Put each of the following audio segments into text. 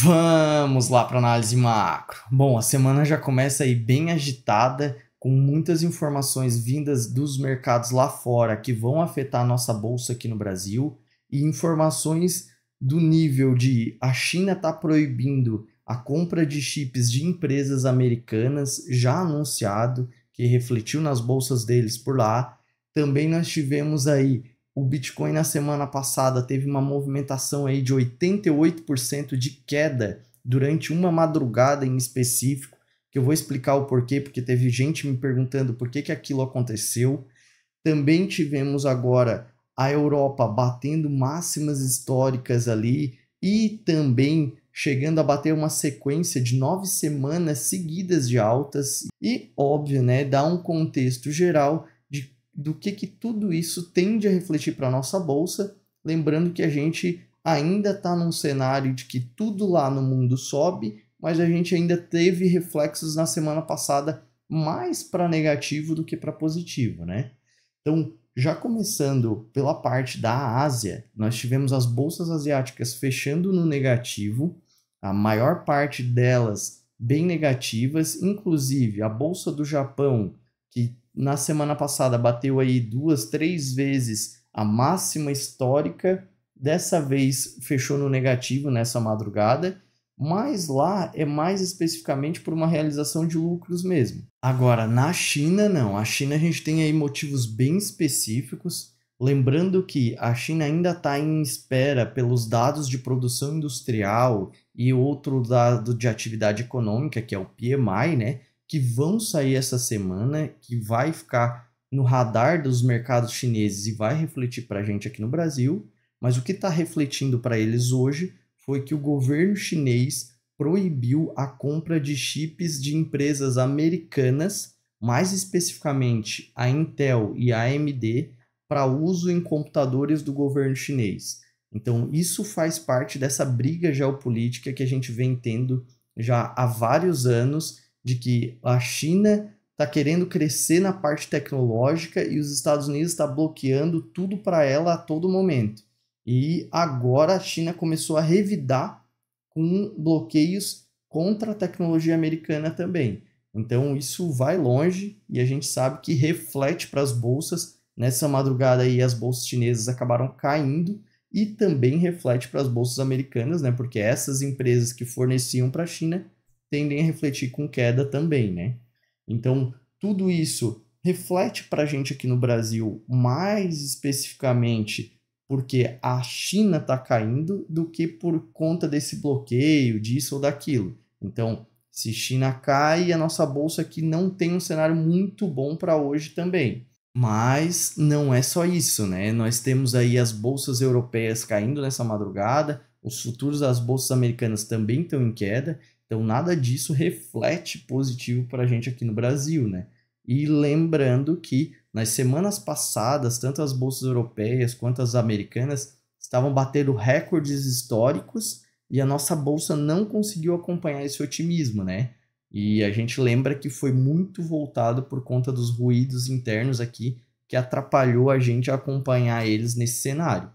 Vamos lá para análise macro. Bom, a semana já começa aí bem agitada, com muitas informações vindas dos mercados lá fora que vão afetar a nossa bolsa aqui no Brasil e informações do nível de a China está proibindo a compra de chips de empresas americanas, já anunciado, que refletiu nas bolsas deles por lá. Também nós tivemos aí o Bitcoin na semana passada teve uma movimentação aí de 88% de queda durante uma madrugada em específico, que eu vou explicar o porquê, porque teve gente me perguntando por que aquilo aconteceu. Também tivemos agora a Europa batendo máximas históricas ali e também chegando a bater uma sequência de 9 semanas seguidas de altas e, óbvio, né, dá um contexto geral do que tudo isso tende a refletir para a nossa bolsa, lembrando que a gente ainda está num cenário de que tudo lá no mundo sobe, mas a gente ainda teve reflexos na semana passada mais para negativo do que para positivo, né? Então, já começando pela parte da Ásia, nós tivemos as bolsas asiáticas fechando no negativo, a maior parte delas bem negativas, inclusive a bolsa do Japão, que na semana passada bateu aí 2, 3 vezes a máxima histórica, dessa vez fechou no negativo nessa madrugada, mas lá é mais especificamente por uma realização de lucros mesmo. Agora, na China, não. A China a gente tem aí motivos bem específicos, lembrando que a China ainda está em espera pelos dados de produção industrial e outro dado de atividade econômica, que é o PMI, né? Que vão sair essa semana, que vai ficar no radar dos mercados chineses e vai refletir para a gente aqui no Brasil, mas o que está refletindo para eles hoje foi que o governo chinês proibiu a compra de chips de empresas americanas, mais especificamente a Intel e a AMD, para uso em computadores do governo chinês. Então, isso faz parte dessa briga geopolítica que a gente vem tendo já há vários anos, de que a China está querendo crescer na parte tecnológica e os Estados Unidos está bloqueando tudo para ela a todo momento. E agora a China começou a revidar com bloqueios contra a tecnologia americana também. Então isso vai longe e a gente sabe que reflete para as bolsas. Nessa madrugada aí as bolsas chinesas acabaram caindo e também reflete para as bolsas americanas, né? Porque essas empresas que forneciam para a China tendem a refletir com queda também, né? Então, tudo isso reflete para a gente aqui no Brasil, mais especificamente porque a China está caindo do que por conta desse bloqueio, disso ou daquilo. Então, se China cai, a nossa bolsa aqui não tem um cenário muito bom para hoje também. Mas não é só isso, né? Nós temos aí as bolsas europeias caindo nessa madrugada, os futuros das bolsas americanas também estão em queda, então nada disso reflete positivo para a gente aqui no Brasil, né? E lembrando que nas semanas passadas, tanto as bolsas europeias quanto as americanas estavam batendo recordes históricos e a nossa bolsa não conseguiu acompanhar esse otimismo, né? E a gente lembra que foi muito voltado por conta dos ruídos internos aqui que atrapalhou a gente a acompanhar eles nesse cenário.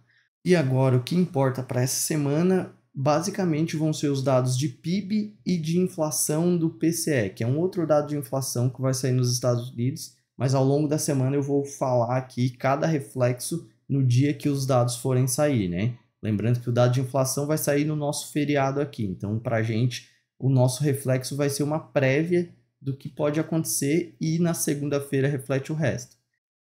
E agora, o que importa para essa semana, basicamente vão ser os dados de PIB e de inflação do PCE, que é um outro dado de inflação que vai sair nos Estados Unidos, mas ao longo da semana eu vou falar aqui cada reflexo no dia que os dados forem sair, né? Lembrando que o dado de inflação vai sair no nosso feriado aqui, então para a gente o nosso reflexo vai ser uma prévia do que pode acontecer e na segunda-feira reflete o resto.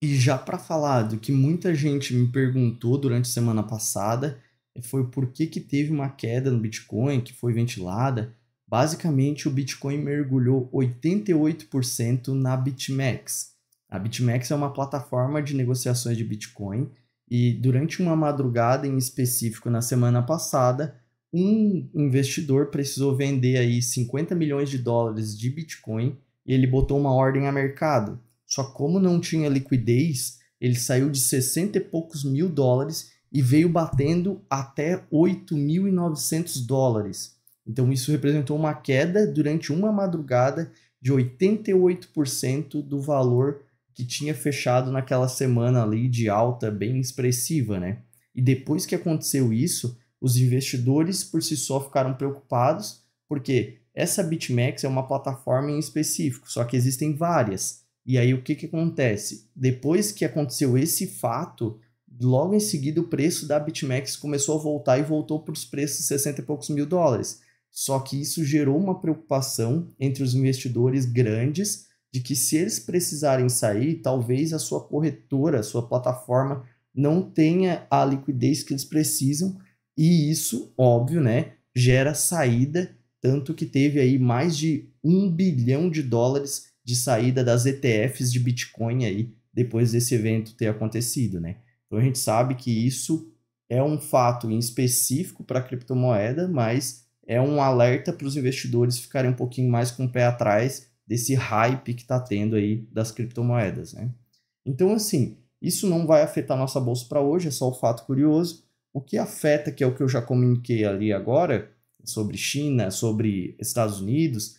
E já para falar do que muita gente me perguntou durante a semana passada, foi por que teve uma queda no Bitcoin, que foi ventilada. Basicamente, o Bitcoin mergulhou 88% na BitMEX. A BitMEX é uma plataforma de negociações de Bitcoin e durante uma madrugada em específico na semana passada, um investidor precisou vender aí 50 milhões de dólares de Bitcoin e ele botou uma ordem a mercado. Só como não tinha liquidez, ele saiu de 60 e poucos mil dólares e veio batendo até 8.900 dólares. Então isso representou uma queda durante uma madrugada de 88% do valor que tinha fechado naquela semana ali de alta bem expressiva, né? E depois que aconteceu isso, Os investidores por si só ficaram preocupados, porque essa BitMEX é uma plataforma em específico, só que existem várias. E aí o que acontece? Depois que aconteceu esse fato, logo em seguida o preço da BitMEX começou a voltar e voltou para os preços de 60 e poucos mil dólares. Só que isso gerou uma preocupação entre os investidores grandes de que se eles precisarem sair, talvez a sua corretora, a sua plataforma não tenha a liquidez que eles precisam, e isso, óbvio, né, gera saída, tanto que teve aí mais de $1 bilhão de saída das ETFs de Bitcoin aí, depois desse evento ter acontecido, né? Então a gente sabe que isso é um fato em específico para a criptomoeda, mas é um alerta para os investidores ficarem um pouquinho mais com o pé atrás desse hype que está tendo aí das criptomoedas, né? Então, assim, isso não vai afetar nossa bolsa para hoje, é só o fato curioso. O que afeta, que é o que eu já comuniquei ali agora, sobre China, sobre Estados Unidos,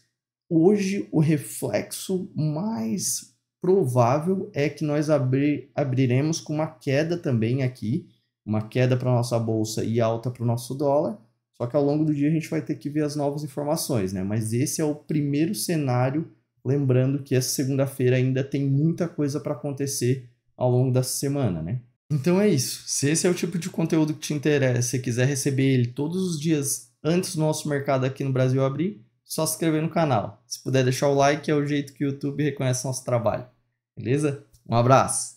hoje o reflexo mais provável é que nós abriremos com uma queda também aqui, uma queda para a nossa bolsa e alta para o nosso dólar, só que ao longo do dia a gente vai ter que ver as novas informações, né? Mas esse é o primeiro cenário, lembrando que essa segunda-feira ainda tem muita coisa para acontecer ao longo dessa semana, né? Então é isso. Se esse é o tipo de conteúdo que te interessa e quiser receber ele todos os dias antes do nosso mercado aqui no Brasil abrir, só se inscrever no canal. Se puder deixar o like, é o jeito que o YouTube reconhece nosso trabalho. Beleza? Um abraço!